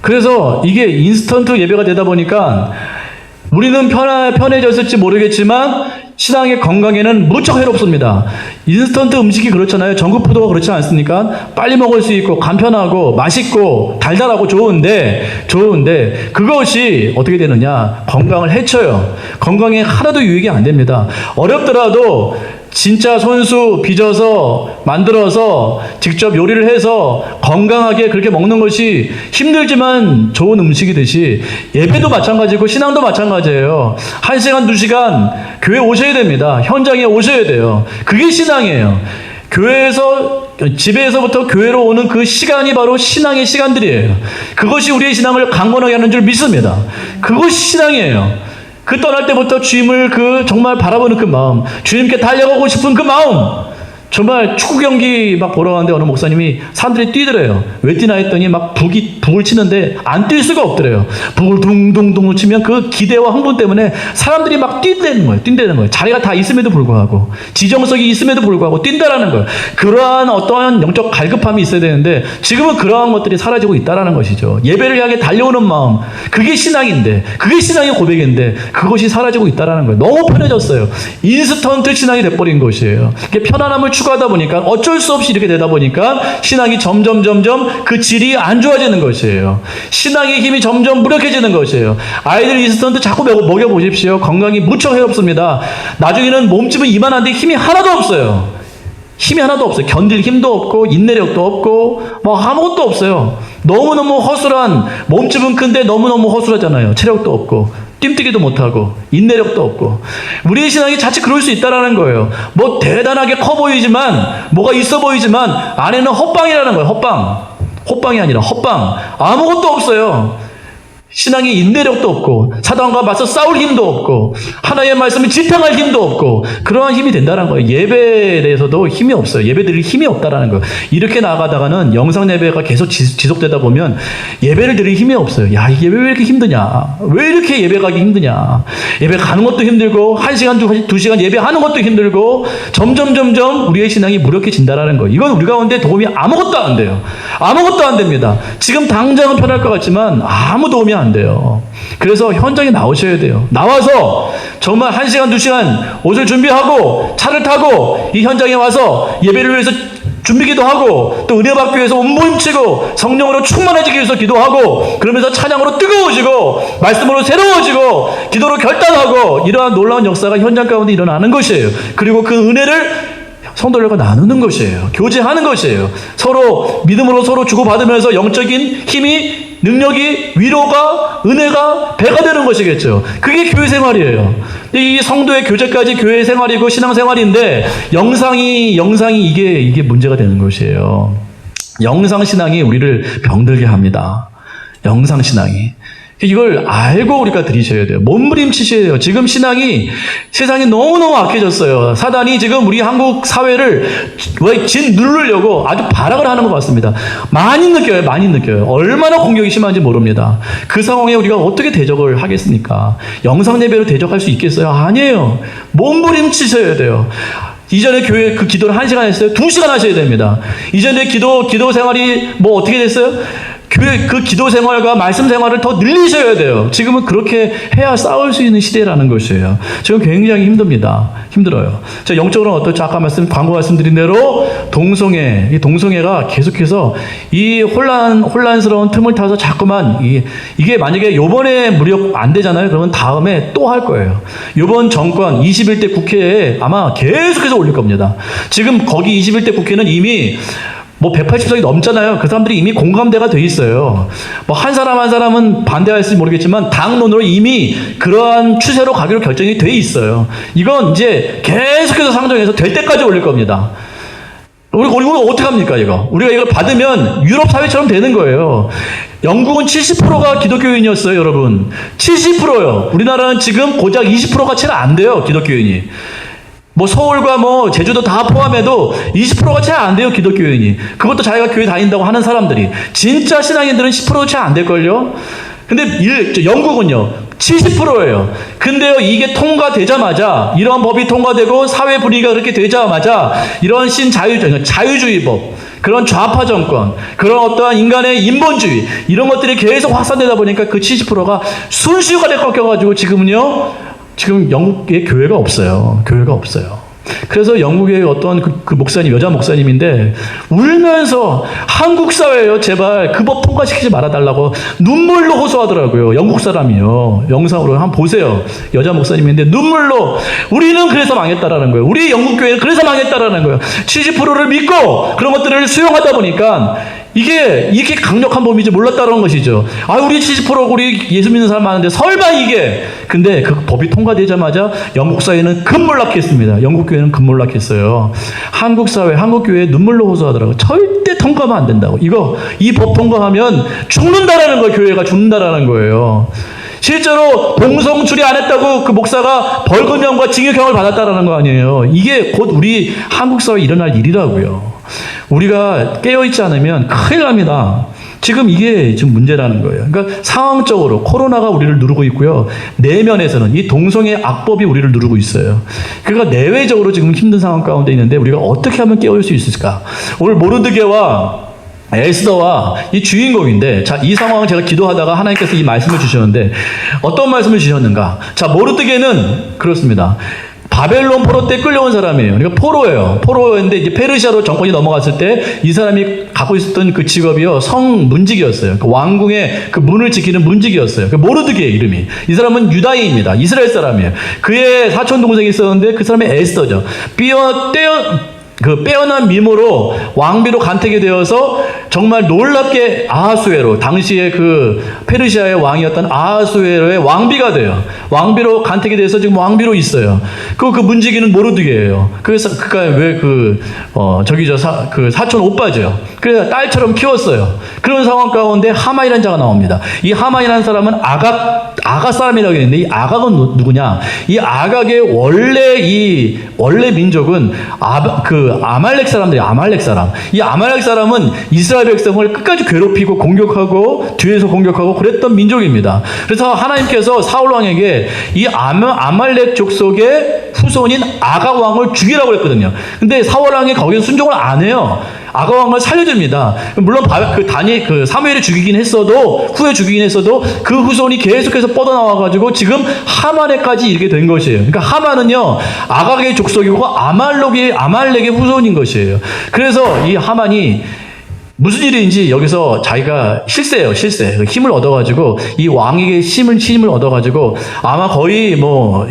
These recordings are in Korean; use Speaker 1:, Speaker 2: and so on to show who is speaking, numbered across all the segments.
Speaker 1: 그래서 이게 인스턴트 예배가 되다 보니까 우리는 편해졌을지 모르겠지만 신앙의 건강에는 무척 해롭습니다. 인스턴트 음식이 그렇잖아요. 전국푸드가 그렇지 않습니까? 빨리 먹을 수 있고 간편하고 맛있고 달달하고 좋은데 그것이 어떻게 되느냐? 건강을 해쳐요. 건강에 하나도 유익이 안 됩니다. 어렵더라도 진짜 손수 빚어서 만들어서 직접 요리를 해서 건강하게 그렇게 먹는 것이 힘들지만 좋은 음식이듯이 예배도 마찬가지고 신앙도 마찬가지예요. 1시간, 2시간 교회 오셔야 됩니다. 현장에 오셔야 돼요. 그게 신앙이에요. 집에서부터 교회로 오는 그 시간이 바로 신앙의 시간들이에요. 그것이 우리의 신앙을 강건하게 하는 줄 믿습니다. 그것이 신앙이에요. 그 떠날 때부터 주님을 정말 바라보는 그 마음, 주님께 달려가고 싶은 그 마음. 정말 축구 경기 막 보러 가는데 어느 목사님이 사람들이 뛰더래요. 왜 뛰나 했더니 막 북을 치는데 안 뛸 수가 없더래요. 북을 둥둥둥 치면 그 기대와 흥분 때문에 사람들이 막 뛴다는 거예요. 자리가 다 있음에도 불구하고, 지정석이 있음에도 불구하고 뛴다라는 거예요. 그러한 어떠한 영적 갈급함이 있어야 되는데 지금은 그러한 것들이 사라지고 있다라는 것이죠. 예배를 향해 달려오는 마음, 그게 신앙인데, 그게 신앙의 고백인데 그것이 사라지고 있다라는 거예요. 너무 편해졌어요. 인스턴트 신앙이 돼버린 것이에요. 이게 편안함을 추구하다 보니까 어쩔 수 없이 이렇게 되다 보니까 신앙이 점점 그 질이 안 좋아지는 것이에요. 신앙의 힘이 점점 무력해지는 것이에요. 아이들 인스턴트 자꾸 먹여보십시오. 건강이 무척 해롭습니다. 나중에는 몸집은 이만한데 힘이 하나도 없어요. 견딜 힘도 없고 인내력도 없고 뭐 아무것도 없어요. 너무너무 허술한, 몸집은 큰데 너무너무 허술하잖아요. 체력도 없고 뜀뛰기도 못하고 인내력도 없고. 우리의 신앙이 자칫 그럴 수 있다라는 거예요. 뭐 대단하게 커 보이지만, 뭐가 있어 보이지만 안에는 헛방이라는 거예요. 헛방이 아니라 헛방. 아무것도 없어요. 신앙이 인내력도 없고 사단과 맞서 싸울 힘도 없고 하나님의 말씀을 지탱할 힘도 없고 그러한 힘이 된다는 거예요. 예배에 대해서도 힘이 없어요. 예배드릴 힘이 없다라는 거예요. 이렇게 나아가다가는 영상 예배가 계속 지속되다 보면 예배를 드릴 힘이 없어요. 야, 이 예배 왜 이렇게 힘드냐? 왜 이렇게 예배 가기 힘드냐? 예배 가는 것도 힘들고 1시간, 2시간 예배하는 것도 힘들고 점점 우리의 신앙이 무력해진다라는 거예요. 이건 우리 가운데 도움이 아무것도 안 돼요. 아무것도 안 됩니다. 지금 당장은 편할 것 같지만 아무 도움이 안 돼요. 그래서 현장에 나오셔야 돼요. 나와서 정말 1시간, 2시간 옷을 준비하고 차를 타고 이 현장에 와서 예배를 위해서 준비기도 하고 또 은혜 받기 위해서 온몸치고 성령으로 충만해지기 위해서 기도하고 그러면서 찬양으로 뜨거워지고 말씀으로 새로워지고 기도로 결단하고 이러한 놀라운 역사가 현장 가운데 일어나는 것이에요. 그리고 그 은혜를 성도들과 나누는 것이에요. 교제하는 것이에요. 서로 믿음으로 서로 주고받으면서 영적인 힘이, 능력이, 위로가, 은혜가 배가 되는 것이겠죠. 그게 교회 생활이에요. 이 성도의 교제까지 교회 생활이고 신앙 생활인데 영상이 이게 문제가 되는 것이에요. 영상 신앙이 우리를 병들게 합니다. 영상 신앙이. 이걸 알고 우리가 드리셔야 돼요. 몸부림치셔야 돼요. 지금 신앙이 세상이 너무너무 악해졌어요. 사단이 지금 우리 한국 사회를 짓누르려고 아주 발악을 하는 것 같습니다. 많이 느껴요. 얼마나 공격이 심한지 모릅니다. 그 상황에 우리가 어떻게 대적을 하겠습니까? 영상 예배로 대적할 수 있겠어요? 아니에요. 몸부림치셔야 돼요. 이전에 교회 그 기도를 1시간 했어요? 2시간 하셔야 됩니다. 이전에 기도 생활이 뭐 어떻게 됐어요? 교회 그 기도 생활과 말씀 생활을 더 늘리셔야 돼요. 지금은 그렇게 해야 싸울 수 있는 시대라는 것이에요. 지금 굉장히 힘들어요. 자, 영적으로는 어떻죠? 아까 광고 말씀드린 대로 이 동성애가 계속해서 이 혼란스러운 틈을 타서 자꾸만 이게 만약에 요번에 무력 안 되잖아요. 그러면 다음에 또 할 거예요. 요번 정권 21대 국회에 아마 계속해서 올릴 겁니다. 지금 거기 21대 국회는 이미 180석이 넘잖아요. 그 사람들이 이미 공감대가 돼 있어요. 한 사람은 반대할지 모르겠지만 당론으로 이미 그러한 추세로 가기로 결정이 돼 있어요. 이건 이제 계속해서 상정해서 될 때까지 올릴 겁니다. 우리가 어떻게 합니까, 이거? 우리가 이걸 받으면 유럽 사회처럼 되는 거예요. 영국은 70%가 기독교인이었어요, 여러분. 70%요. 우리나라는 지금 고작 20%가 채 안 돼요, 기독교인이. 서울과 제주도 다 포함해도 20%가 채 안 돼요, 기독교인이. 그것도 자기가 교회 다닌다고 하는 사람들이. 진짜 신앙인들은 10%도 채 안 될걸요? 근데 영국은요, 70%예요. 근데요, 이게 통과되자마자, 이러한 법이 통과되고 사회 분위기가 그렇게 되자마자, 이런 자유주의법, 그런 좌파 정권, 그런 어떠한 인간의 인본주의, 이런 것들이 계속 확산되다 보니까 그 70%가 순식간에 꺾여가지고 지금은요, 지금 영국에 교회가 없어요. 교회가 없어요. 그래서 영국의 어떤 그 목사님, 여자 목사님인데 울면서 한국 사회요, 제발 그 법 통과시키지 말아달라고 눈물로 호소하더라고요. 영국 사람이요. 영상으로 한번 보세요. 여자 목사님인데 눈물로 우리는 그래서 망했다라는 거예요. 우리 영국 교회는 그래서 망했다라는 거예요. 70%를 믿고 그런 것들을 수용하다 보니까 이게 이렇게 강력한 법인지 몰랐다는 것이죠. 우리 70% 우리 예수 믿는 사람 많은데 설마 이게. 근데 그 법이 통과되자마자 영국 사회는 급몰락했습니다. 영국 교회는 급몰락했어요. 한국 사회, 한국 교회에 눈물로 호소하더라고요. 절대 통과하면 안 된다고. 이 법 통과하면 죽는다라는 거예요. 교회가 죽는다라는 거예요. 실제로 동성출이 안 했다고 그 목사가 벌금형과 징역형을 받았다라는 거 아니에요. 이게 곧 우리 한국 사회에 일어날 일이라고요. 우리가 깨어있지 않으면 큰일 납니다. 지금 이게 지금 문제라는 거예요. 그러니까 상황적으로 코로나가 우리를 누르고 있고요. 내면에서는 이 동성애 악법이 우리를 누르고 있어요. 그러니까 내외적으로 지금 힘든 상황 가운데 있는데 우리가 어떻게 하면 깨어올 수 있을까? 오늘 모르드게와 에스더와 이 주인공인데, 자, 이 상황을 제가 기도하다가 하나님께서 이 말씀을 주셨는데 어떤 말씀을 주셨는가? 자, 모르드게는 그렇습니다. 바벨론 포로 때 끌려온 사람이에요. 그러니까 포로예요. 포로인데 이제 페르시아로 정권이 넘어갔을 때 이 사람이 갖고 있었던 그 직업이요, 성문직이었어요. 그 왕궁의 그 문을 지키는 문직이었어요. 그 모르드게의 이름이. 이 사람은 유다인입니다. 이스라엘 사람이에요. 그의 사촌 동생이 있었는데 그 사람이 에스더죠. 빼어난 미모로 왕비로 간택이 되어서 정말 놀랍게 아하수에로, 당시에 그 페르시아의 왕이었던 아하수에로의 왕비가 돼요. 왕비로 간택이 돼서 지금 왕비로 있어요. 그 문지기는 모르드게예요. 그래서 그니까 왜 그 사촌 오빠죠. 그래서 딸처럼 키웠어요. 그런 상황 가운데 하만이라는 자가 나옵니다. 이 하만이라는 사람은 아각 사람이라고 했는데, 이 아각은 누구냐? 이 아각의 원래 민족은 아말렉 사람들이, 아말렉 사람. 이 아말렉 사람은 이스라엘 백성을 끝까지 괴롭히고 공격하고 뒤에서 공격하고 그랬던 민족입니다. 그래서 하나님께서 사울 왕에게 이 아말렉 족속의 후손인 아각 왕을 죽이라고 했거든요. 근데 사울 왕이 거기서 순종을 안 해요. 아각 왕을 살려줍니다. 물론 사무엘이 죽이긴 했어도, 후에 죽이긴 했어도 그 후손이 계속해서 뻗어나와가지고 지금 하만에까지 이르게 된 것이에요. 그러니까 하만은요, 아각의 족속이고 아말렉의 후손인 것이에요. 그래서 이 하만이 무슨 일인지 여기서 자기가 실세예요, 실세. 힘을 얻어가지고, 이 왕에게 힘을 얻어가지고, 아마 거의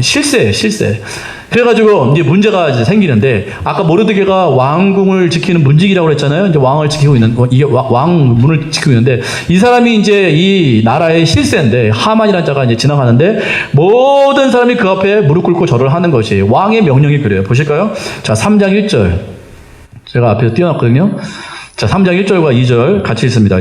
Speaker 1: 실세. 그래가지고 이제 문제가 이제 생기는데, 아까 모르드게가 왕궁을 지키는 문직이라고 그랬잖아요. 이제 왕을 지키고 있는, 이게 왕문을 지키고 있는데, 이 사람이 이제 이 나라의 실세인데, 하만이라는 자가 이제 지나가는데, 모든 사람이 그 앞에 무릎 꿇고 절을 하는 것이에요. 왕의 명령이 그래요. 보실까요? 자, 3장 1절. 제가 앞에서 띄워놨거든요. 자, 3장 1절과 2절 같이 읽습니다.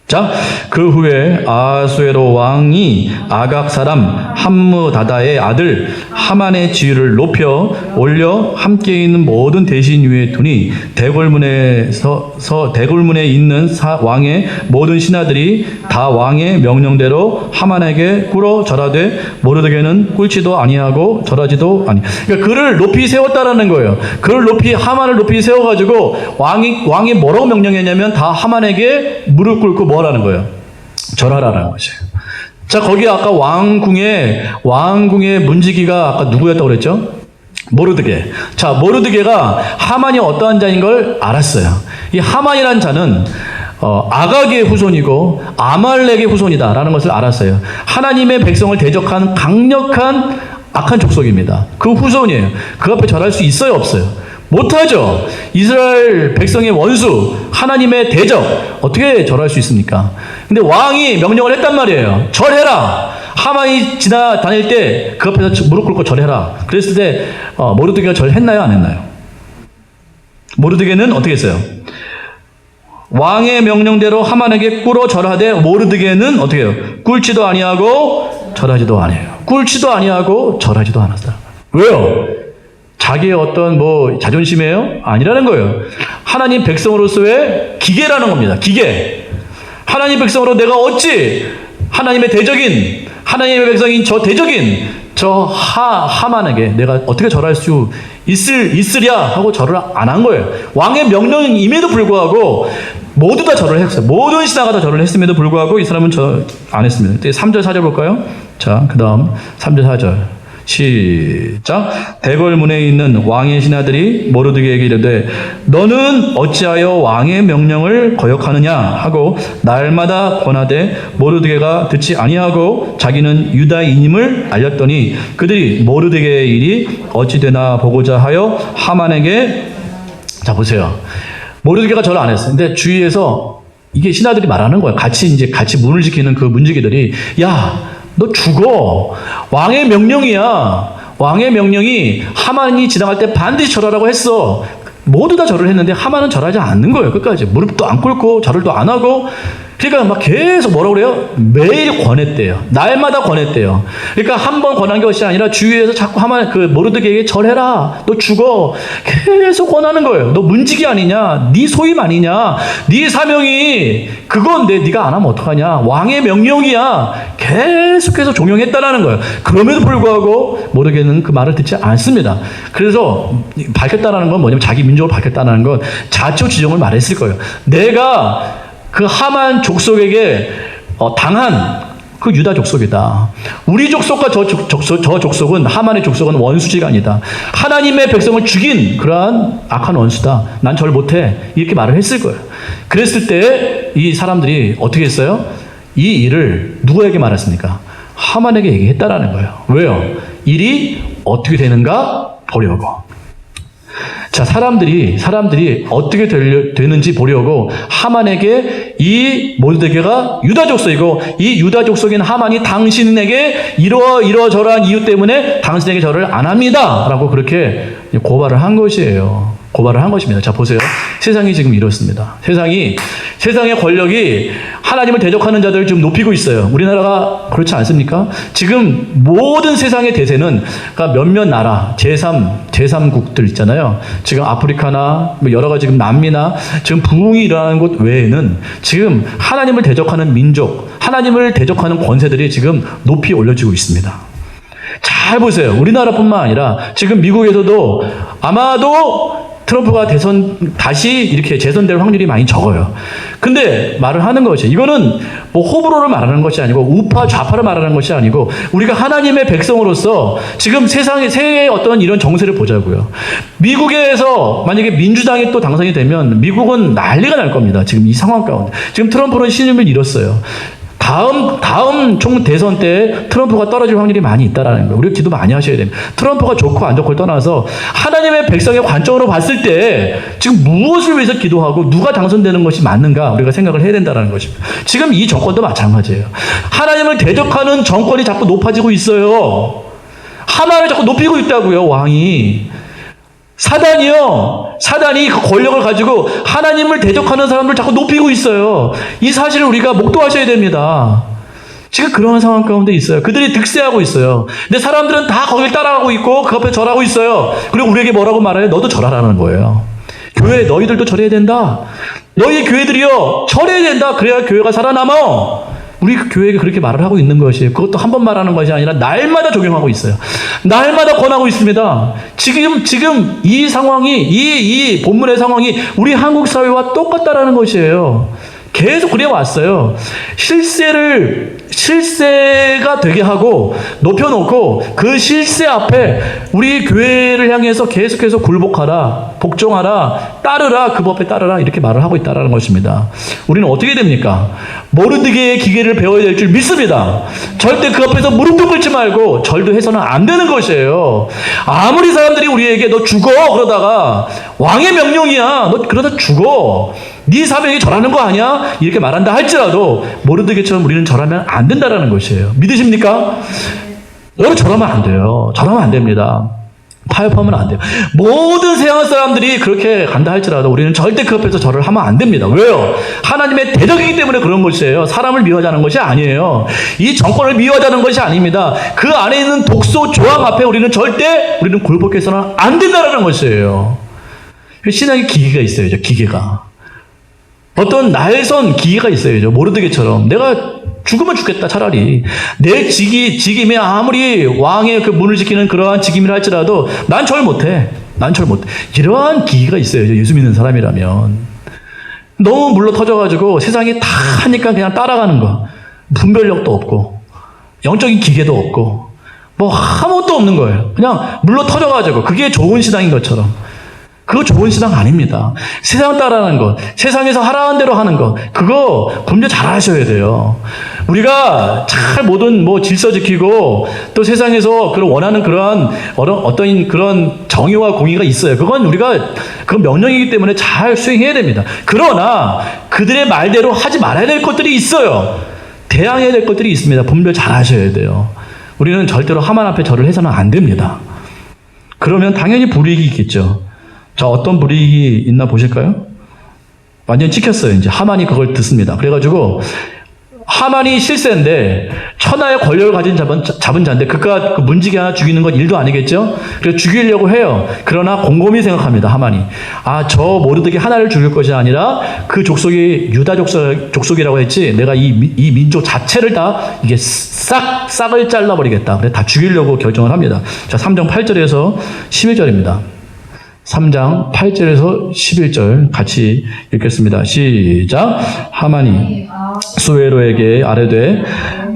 Speaker 1: 자, 그 후에 아하수에로 왕이 아각 사람 함므다다의 아들 하만의 지위를 높여 올려 함께 있는 모든 대신 위에 두니 대궐문에 있는 왕의 모든 신하들이 다 왕의 명령대로 하만에게 꿇어 절하되 모르드게는 꿇지도 아니하고 절하지도 아니. 그러니까 그를 높이 세웠다라는 거예요. 하만을 높이 세워가지고 왕이 뭐라고 명령했냐면 다 하만에게 무릎 꿇고 뭐라는 거예요? 절하라는 것이에요. 자, 거기 아까 왕궁의 문지기가 아까 누구였다고 그랬죠? 모르드게. 자, 모르드게가 하만이 어떠한 자인 걸 알았어요. 이 하만이란 자는 아각의 후손이고 아말렉의 후손이다라는 것을 알았어요. 하나님의 백성을 대적한 강력한 악한 족속입니다. 그 후손이에요. 그 앞에 절할 수 있어요, 없어요? 못하죠. 이스라엘 백성의 원수, 하나님의 대적, 어떻게 절할 수 있습니까? 근데 왕이 명령을 했단 말이에요. 절해라. 하만이 지나다닐 때 그 앞에서 무릎 꿇고 절해라. 그랬을 때 모르드게가 절했나요, 안 했나요? 모르드게는 어떻게 했어요? 왕의 명령대로 하만에게 꿇어 절하되 모르드게는 어떻게 해요? 꿇지도 아니하고 절하지도 아니에요. 꿇지도 아니하고 절하지도 않았어요. 왜요? 자기의 어떤 자존심이에요? 아니라는 거예요. 하나님 백성으로서의 기계라는 겁니다. 기계. 하나님 백성으로 내가 어찌 하나님의 대적인, 하나님의 백성인 저 대적인 저 하만에게 내가 어떻게 절할 수 있으랴 하고 절을 안 한 거예요. 왕의 명령임에도 불구하고 모두 다 절을 했어요. 모든 신하가 다 절을 했음에도 불구하고 이 사람은 절 안 했습니다. 3절 4절 볼까요? 자, 그 다음 3절 4절 시작. 대궐문에 있는 왕의 신하들이 모르드게에게 이르되 너는 어찌하여 왕의 명령을 거역하느냐 하고 날마다 권하되 모르드게가 듣지 아니하고 자기는 유다인임을 알렸더니 그들이 모르드게의 일이 어찌 되나 보고자 하여 하만에게, 자 보세요. 모르드게가 절을 안 했어요. 근데 주위에서 이게 신하들이 말하는 거예요. 같이 문을 지키는 그 문지기들이, 야, 너 죽어. 왕의 명령이야. 왕의 명령이 하만이 지나갈 때 반드시 절하라고 했어. 모두 다 절을 했는데 하만은 절하지 않는 거예요. 끝까지 무릎도 안 꿇고 절을 또 안 하고. 그러니까 막 계속 뭐라고 그래요? 매일 권했대요. 날마다 권했대요. 그러니까 한 번 권한 것이 아니라 주위에서 자꾸 하만 그 모르드게에게 절해라. 너 죽어. 계속 권하는 거예요. 너 문지기 아니냐? 네 소임 아니냐? 네 사명이 그건데 네가 안 하면 어떡하냐? 왕의 명령이야. 계속해서 종용했다라는 거예요. 그럼에도 불구하고 모르드게는 그 말을 듣지 않습니다. 그래서 밝혔다라는 건 뭐냐면 자기 민족을 밝혔다는 건 자초지종을 말했을 거예요. 내가 그 하만 족속에게 당한 그 유다 족속이다. 우리 족속과 저 족속은, 하만의 족속은 원수지간이다. 하나님의 백성을 죽인 그러한 악한 원수다. 난 절 못해. 이렇게 말을 했을 거예요. 그랬을 때 이 사람들이 어떻게 했어요? 이 일을 누구에게 말했습니까? 하만에게 얘기했다라는 거예요. 왜요? 일이 어떻게 되는가 보려고. 자, 사람들이 어떻게 되는지 보려고 하만에게 이 모르드게가 유다 족속이고 이 유다 족속인 하만이 당신에게 이러저러한 이유 때문에 당신에게 절을 안 합니다. 라고 그렇게 고발을 한 것이에요. 고발을 한 것입니다. 자, 보세요. 세상이 지금 이렇습니다. 세상의 권력이 하나님을 대적하는 자들을 지금 높이고 있어요. 우리나라가 그렇지 않습니까? 지금 모든 세상의 대세는, 그러니까 몇몇 나라, 제3국들 있잖아요. 지금 아프리카나 여러 가지 지금 남미나 지금 부흥이 일어나는 곳 외에는 지금 하나님을 대적하는 민족, 하나님을 대적하는 권세들이 지금 높이 올려지고 있습니다. 잘 보세요. 우리나라뿐만 아니라 지금 미국에서도 아마도 트럼프가 다시 이렇게 재선될 확률이 많이 적어요. 근데 말을 하는 것이, 이거는 뭐 호불호를 말하는 것이 아니고 우파 좌파를 말하는 것이 아니고 우리가 하나님의 백성으로서 지금 세상의 새해 어떤 이런 정세를 보자고요. 미국에서 만약에 민주당이 또 당선이 되면 미국은 난리가 날 겁니다. 지금 이 상황 가운데. 지금 트럼프는 신임을 잃었어요. 다음 총 대선 때 트럼프가 떨어질 확률이 많이 있다라는 거예요. 우리가 기도 많이 하셔야 됩니다. 트럼프가 좋고 안 좋고를 떠나서 하나님의 백성의 관점으로 봤을 때 지금 무엇을 위해서 기도하고 누가 당선되는 것이 맞는가 우리가 생각을 해야 된다는 것입니다. 지금 이 정권도 마찬가지예요. 하나님을 대적하는 정권이 자꾸 높아지고 있어요. 하만을 자꾸 높이고 있다고요, 왕이. 사단이 그 권력을 가지고 하나님을 대적하는 사람들 자꾸 높이고 있어요. 이 사실을 우리가 목도하셔야 됩니다. 지금 그런 상황 가운데 있어요. 그들이 득세하고 있어요. 근데 사람들은 다 거길 따라가고 있고 그 앞에 절하고 있어요. 그리고 우리에게 뭐라고 말해요? 너도 절하라는 거예요. 교회 너희들도 절해야 된다. 너희 교회들이요 절해야 된다. 그래야 교회가 살아남아. 우리 교회가 그렇게 말을 하고 있는 것이에요. 그것도 한 번 말하는 것이 아니라 날마다 적용하고 있어요. 날마다 권하고 있습니다. 지금 이 상황이, 이 본문의 상황이 우리 한국 사회와 똑같다라는 것이에요. 계속 그래 왔어요. 실세가 되게 하고 높여놓고 그 실세 앞에 우리 교회를 향해서 계속해서 굴복하라, 복종하라, 따르라, 그 법에 따르라 이렇게 말을 하고 있다는 것입니다. 우리는 어떻게 됩니까? 모르드게의 기계를 배워야 될 줄 믿습니다. 절대 그 앞에서 무릎도 꿇지 말고 절도 해서는 안 되는 것이에요. 아무리 사람들이 우리에게 너 죽어 그러다가 왕의 명령이야 너 그러다 죽어 네 사명이 절하는 거 아니야? 이렇게 말한다 할지라도 모르드게처럼 우리는 절하면 안 된다라는 것이에요. 믿으십니까? 여러분 절하면 안 돼요. 절하면 안 됩니다. 타협하면 안 돼요. 모든 세상 사람들이 그렇게 간다 할지라도 우리는 절대 그 앞에서 절을 하면 안 됩니다. 왜요? 하나님의 대적이기 때문에 그런 것이에요. 사람을 미워하자는 것이 아니에요. 이 정권을 미워하자는 것이 아닙니다. 그 안에 있는 독소 조항 앞에 우리는 굴복해서는 안 된다는 것이에요. 신앙의 기계가 있어요. 기계가. 어떤 날선 기계가 있어요. 모르드게처럼. 내가 죽으면 죽겠다 차라리. 내 직임이 아무리 왕의 그 문을 지키는 그러한 직임이라 할지라도 난 절 못해. 난 절 못해. 이러한 기기가 있어요. 예수 믿는 사람이라면. 너무 물러 터져가지고 세상이 다 하니까 그냥 따라가는 거. 분별력도 없고 영적인 기계도 없고 뭐 아무것도 없는 거예요. 그냥 물러 터져가지고 그게 좋은 신앙인 것처럼. 그거 좋은 신앙 아닙니다. 세상 따라하는 것, 세상에서 하라는 대로 하는 것, 그거 분별 잘 하셔야 돼요. 우리가 잘 모든 뭐 질서 지키고 또 세상에서 원하는 그러한 어떤 그런 정의와 공의가 있어요. 그건 우리가 그 명령이기 때문에 잘 수행해야 됩니다. 그러나 그들의 말대로 하지 말아야 될 것들이 있어요. 대항해야 될 것들이 있습니다. 분별 잘 하셔야 돼요. 우리는 절대로 하만 앞에 절을 해서는 안 됩니다. 그러면 당연히 불이익이 있겠죠. 자, 어떤 불이익이 있나 보실까요? 완전히 찍혔어요. 이제 하만이 그걸 듣습니다. 그래가지고 하만이 실세인데 천하의 권력을 가진 잡은 자인데 그깟 그 문지기 하나 죽이는 건 일도 아니겠죠? 그래서 죽이려고 해요. 그러나 곰곰이 생각합니다. 하만이. 저 모르드게 하나를 죽일 것이 아니라 그 족속이 유다 족속이라고 했지 내가 이 민족 자체를 다 이게 싹을 잘라버리겠다. 그래 다 죽이려고 결정을 합니다. 자, 3장 8절에서 11절입니다. 3장 8절에서 11절 같이 읽겠습니다. 시작. 하만이 수웨로에게 아뢰되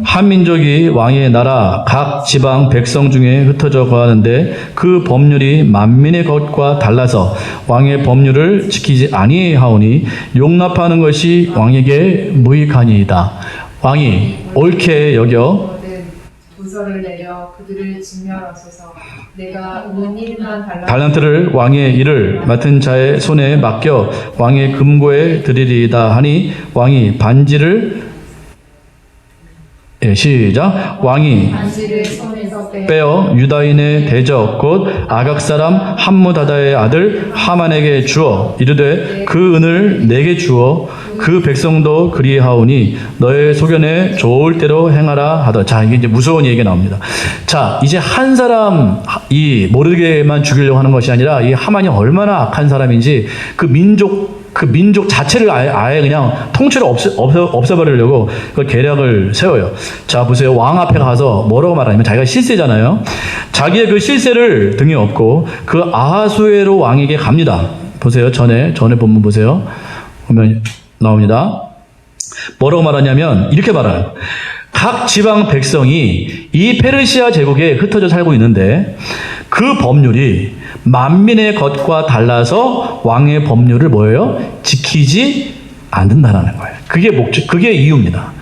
Speaker 1: 한 민족이 왕의 나라 각 지방 백성 중에 흩어져 거하는데 그 법률이 만민의 것과 달라서 왕의 법률을 지키지 아니하오니 용납하는 것이 왕에게 무익하니이다. 왕이 옳게 여겨
Speaker 2: 도서를 내려 그들을 진멸하소서. 내가 은일만
Speaker 1: 달란트를 왕의 일을 맡은 자의 손에 맡겨 왕의 금고에 드리리이다 하니 왕이 반지를 시작. 왕이
Speaker 2: 반지를 손에서
Speaker 1: 빼어 유다인의 대적 곧 아각 사람 함무다다의 아들 하만에게 주어 이르되 그 은을 내게 주어 그 백성도 그리하오니 너의 소견에 좋을 대로 행하라 하더라. 자, 이게 이제 무서운 얘기가 나옵니다. 자, 이제 한 사람 이 모르게만 죽이려고 하는 것이 아니라 이 하만이 얼마나 악한 사람인지 그 민족 자체를 아예 그냥 통째로 없애버리려고 그 계략을 세워요. 자, 보세요. 왕 앞에 가서 뭐라고 말하냐면 자기가 실세잖아요. 자기의 그 실세를 등에 업고 그 아하수에로 왕에게 갑니다. 보세요. 전에 본문 보세요. 보면 나옵니다. 뭐라고 말하냐면 이렇게 말해요. 각 지방 백성이 이 페르시아 제국에 흩어져 살고 있는데 그 법률이 만민의 것과 달라서 왕의 법률을 뭐예요? 지키지 않는다라는 거예요. 그게 이유입니다.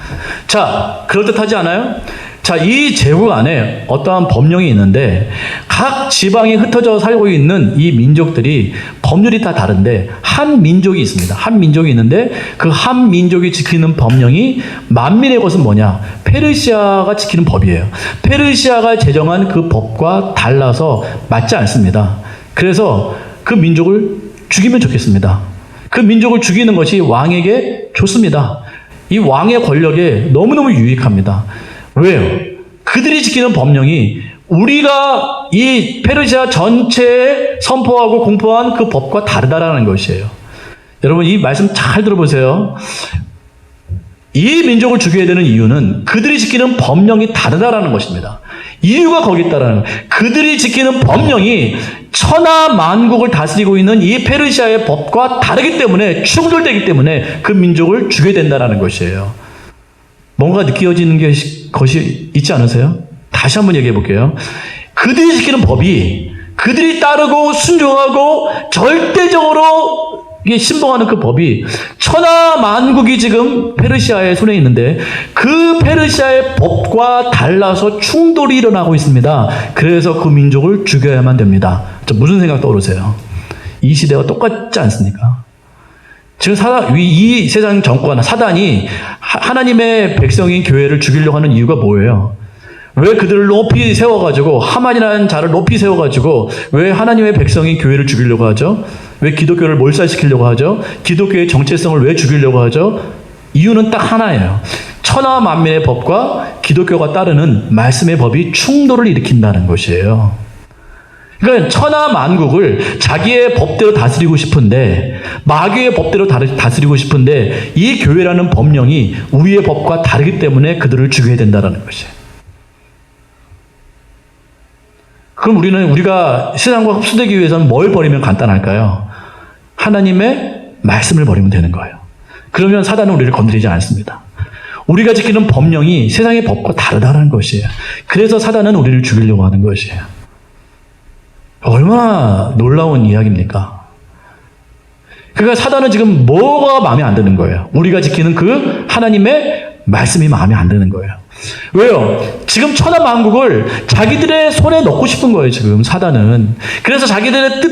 Speaker 1: 자, 그럴듯하지 않아요? 자, 이 제국 안에 어떠한 법령이 있는데 각 지방에 흩어져 살고 있는 이 민족들이 법률이 다 다른데 한 민족이 있습니다. 한 민족이 있는데 그 한 민족이 지키는 법령이 만민의 것은 뭐냐? 페르시아가 지키는 법이에요. 페르시아가 제정한 그 법과 달라서 맞지 않습니다. 그래서 그 민족을 죽이면 좋겠습니다. 그 민족을 죽이는 것이 왕에게 좋습니다. 이 왕의 권력에 너무너무 유익합니다. 왜요? 그들이 지키는 법령이 우리가 이 페르시아 전체에 선포하고 공포한 그 법과 다르다라는 것이에요. 여러분, 이 말씀 잘 들어보세요. 이 민족을 죽여야 되는 이유는 그들이 지키는 법령이 다르다라는 것입니다. 이유가 거기 있다라는 거예요. 그들이 지키는 법령이 천하 만국을 다스리고 있는 이 페르시아의 법과 다르기 때문에 충돌되기 때문에 그 민족을 죽여야 된다라는 것이에요. 뭔가 느껴지는 것이 있지 않으세요? 다시 한번 얘기해 볼게요. 그들이 지키는 법이 그들이 따르고 순종하고 절대적으로 이게 신봉하는 그 법이 천하 만국이 지금 페르시아의 손에 있는데 그 페르시아의 법과 달라서 충돌이 일어나고 있습니다. 그래서 그 민족을 죽여야만 됩니다. 무슨 생각 떠오르세요? 이 시대와 똑같지 않습니까? 지금 이 세상 정권 사단이 하나님의 백성인 교회를 죽이려고 하는 이유가 뭐예요? 왜 그들을 높이 세워가지고 하만이라는 자를 높이 세워가지고 왜 하나님의 백성인 교회를 죽이려고 하죠? 왜 기독교를 몰살시키려고 하죠? 기독교의 정체성을 왜 죽이려고 하죠? 이유는 딱 하나예요. 천하 만민의 법과 기독교가 따르는 말씀의 법이 충돌을 일으킨다는 것이에요. 그러니까 천하 만국을 자기의 법대로 다스리고 싶은데, 마귀의 법대로 다스리고 싶은데, 이 교회라는 법령이 우리의 법과 다르기 때문에 그들을 죽여야 된다는 것이에요. 그럼 우리가 세상과 흡수되기 위해서는 뭘 버리면 간단할까요? 하나님의 말씀을 버리면 되는 거예요. 그러면 사단은 우리를 건드리지 않습니다. 우리가 지키는 법령이 세상의 법과 다르다는 것이에요. 그래서 사단은 우리를 죽이려고 하는 것이에요. 얼마나 놀라운 이야기입니까? 그러니까 사단은 지금 뭐가 마음에 안 드는 거예요? 우리가 지키는 그 하나님의 말씀이 마음에 안 드는 거예요. 왜요? 지금 천하 만국을 자기들의 손에 넣고 싶은 거예요, 지금 사단은. 그래서 자기들의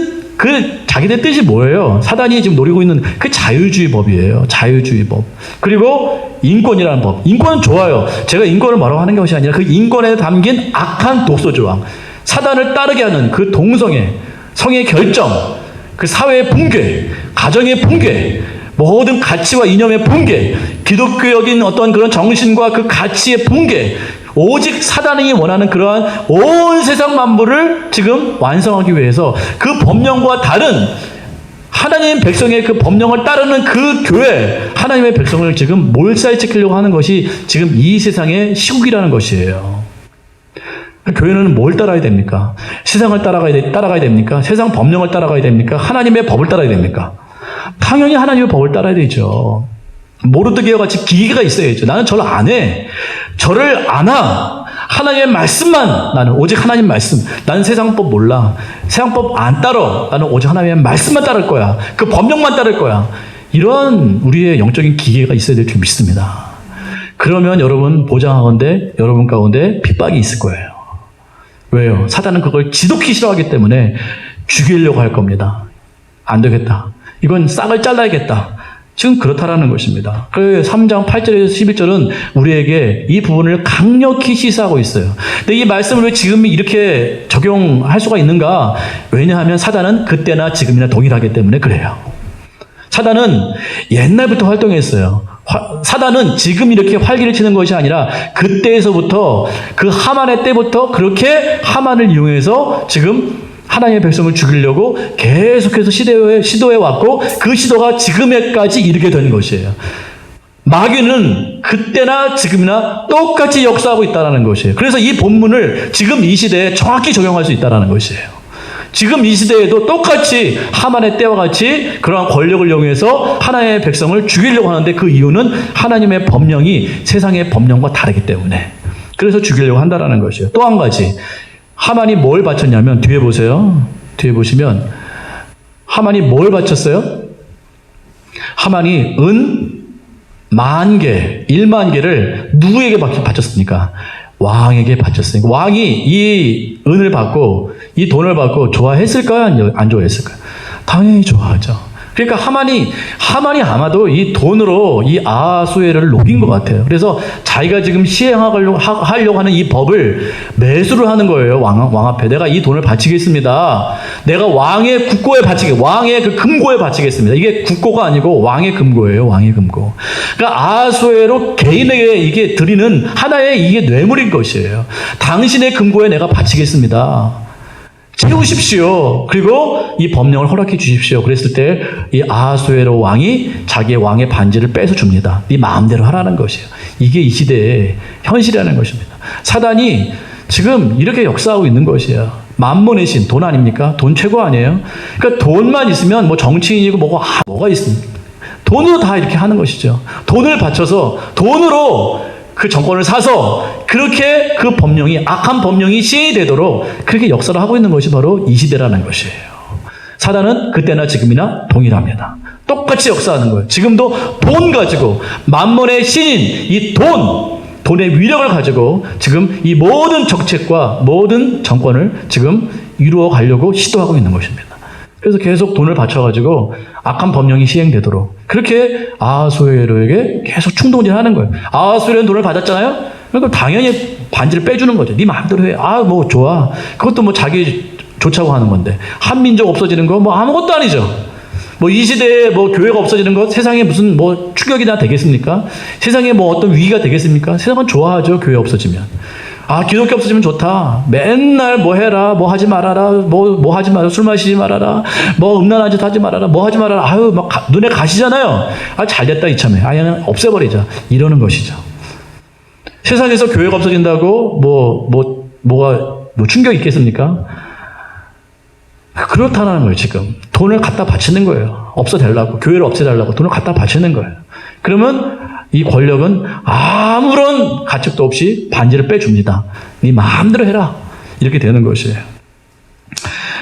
Speaker 1: 뜻이 뭐예요? 사단이 지금 노리고 있는 그 자유주의 법이에요. 자유주의 법. 그리고 인권이라는 법. 인권은 좋아요. 제가 인권을 뭐라고 하는 것이 아니라 그 인권에 담긴 악한 독소 조항. 사단을 따르게 하는 그 동성애, 성의 결정, 그 사회의 붕괴, 가정의 붕괴, 모든 가치와 이념의 붕괴, 기독교적인 어떤 그런 정신과 그 가치의 붕괴, 오직 사단이 원하는 그러한 온 세상 만물을 지금 완성하기 위해서 그 법령과 다른 하나님 백성의 그 법령을 따르는 그 교회, 하나님의 백성을 지금 몰살시키려고 하는 것이 지금 이 세상의 시국이라는 것이에요. 교회는 뭘 따라야 됩니까? 세상을 따라가야 됩니까? 세상 법령을 따라가야 됩니까? 하나님의 법을 따라야 됩니까? 당연히 하나님의 법을 따라야 되죠. 모르드게와 같이 기계가 있어야죠. 나는 절을 안 해. 절을 안 하. 하나님의 말씀만, 나는 오직 하나님 말씀. 나는 세상법 몰라. 세상법 안 따라. 나는 오직 하나님의 말씀만 따를 거야. 그 법령만 따를 거야. 이런 우리의 영적인 기계가 있어야 될 줄 믿습니다. 그러면 여러분 보장하건대 여러분 가운데 핍박이 있을 거예요. 왜요? 사단은 그걸 지독히 싫어하기 때문에 죽이려고 할 겁니다. 안 되겠다. 이건 싹을 잘라야겠다. 지금 그렇다라는 것입니다. 그 3장 8절에서 11절은 우리에게 이 부분을 강력히 시사하고 있어요. 근데 이 말씀을 왜 지금 이렇게 적용할 수가 있는가? 왜냐하면 사단은 그때나 지금이나 동일하기 때문에 그래요. 사단은 옛날부터 활동했어요. 사단은 지금 이렇게 활기를 치는 것이 아니라 그때에서부터 그 하만의 때부터 그렇게 하만을 이용해서 지금 하나님의 백성을 죽이려고 계속해서 시도해 왔고 그 시도가 지금에까지 이르게 된 것이에요. 마귀는 그때나 지금이나 똑같이 역사하고 있다는 것이에요. 그래서 이 본문을 지금 이 시대에 정확히 적용할 수 있다는 것이에요. 지금 이 시대에도 똑같이 하만의 때와 같이 그러한 권력을 이용해서 하나님의 백성을 죽이려고 하는데 그 이유는 하나님의 법령이 세상의 법령과 다르기 때문에 그래서 죽이려고 한다는 것이에요. 또 한 가지 하만이 뭘 바쳤냐면 뒤에 보세요. 뒤에 보시면 하만이 뭘 바쳤어요? 하만이 은 10,000개, 10,000개를 누구에게 바쳤습니까? 왕에게 바쳤으니까 왕이 이 은을 받고 이 돈을 받고 좋아했을까요? 안 좋아했을까요? 당연히 좋아하죠. 그러니까 하만이 아마도 이 돈으로 이 아하수에를 녹인 것 같아요. 그래서 자기가 지금 시행하려고 하는 이 법을 매수를 하는 거예요. 왕 앞에. 내가 이 돈을 바치겠습니다. 내가 왕의 왕의 그 금고에 바치겠습니다. 이게 국고가 아니고 왕의 금고예요. 왕의 금고. 그러니까 아하수에로 개인에게 이게 드리는 하나의 이게 뇌물인 것이에요. 당신의 금고에 내가 바치겠습니다. 채우십시오. 그리고 이 법령을 허락해 주십시오. 그랬을 때 이 아하수에로 왕이 자기의 왕의 반지를 빼서 줍니다. 네 마음대로 하라는 것이에요. 이게 이 시대의 현실이라는 것입니다. 사단이 지금 이렇게 역사하고 있는 것이에요. 만몬의 신, 돈 아닙니까? 돈 최고 아니에요? 그러니까 돈만 있으면 뭐 정치인이고 뭐가 있습니까? 돈으로 다 이렇게 하는 것이죠. 돈을 바쳐서 돈으로 그 정권을 사서 그렇게 그 법령이 악한 법령이 시행이 되도록 그렇게 역사를 하고 있는 것이 바로 이 시대라는 것이에요. 사단은 그때나 지금이나 동일합니다. 똑같이 역사하는 거예요. 지금도 돈 가지고 만몬의 신인 이 돈의 위력을 가지고 지금 이 모든 정책과 모든 정권을 지금 이루어 가려고 시도하고 있는 것입니다. 그래서 계속 돈을 바쳐가지고 악한 법령이 시행되도록 그렇게 아하수에로에게 계속 충동질하는 거예요. 아하수에로는 돈을 받았잖아요. 그러니까 당연히 반지를 빼주는 거죠. 네 마음대로 해. 뭐 좋아. 그것도 뭐 자기 좋자고 하는 건데 한민족 없어지는 거 뭐 아무것도 아니죠. 뭐 이 시대에 뭐 교회가 없어지는 거 세상에 무슨 뭐 충격이나 되겠습니까? 세상에 뭐 어떤 위기가 되겠습니까? 세상은 좋아하죠. 교회 없어지면. 기독교 없어지면 좋다. 맨날 뭐 해라, 뭐 하지 말아라, 뭐 하지 마라, 술 마시지 말아라, 뭐 음란한 짓 하지 말아라, 뭐 하지 말아라. 막 눈에 가시잖아요. 잘 됐다 이참에. 그냥 없애버리자. 이러는 것이죠. 세상에서 교회가 없어진다고 뭐가 충격이 있겠습니까? 그렇다는 거예요, 지금. 돈을 갖다 바치는 거예요. 없어달라고. 교회를 없애달라고 돈을 갖다 바치는 거예요. 그러면 이 권력은 아무런 가책도 없이 반지를 빼줍니다. 네 마음대로 해라. 이렇게 되는 것이에요.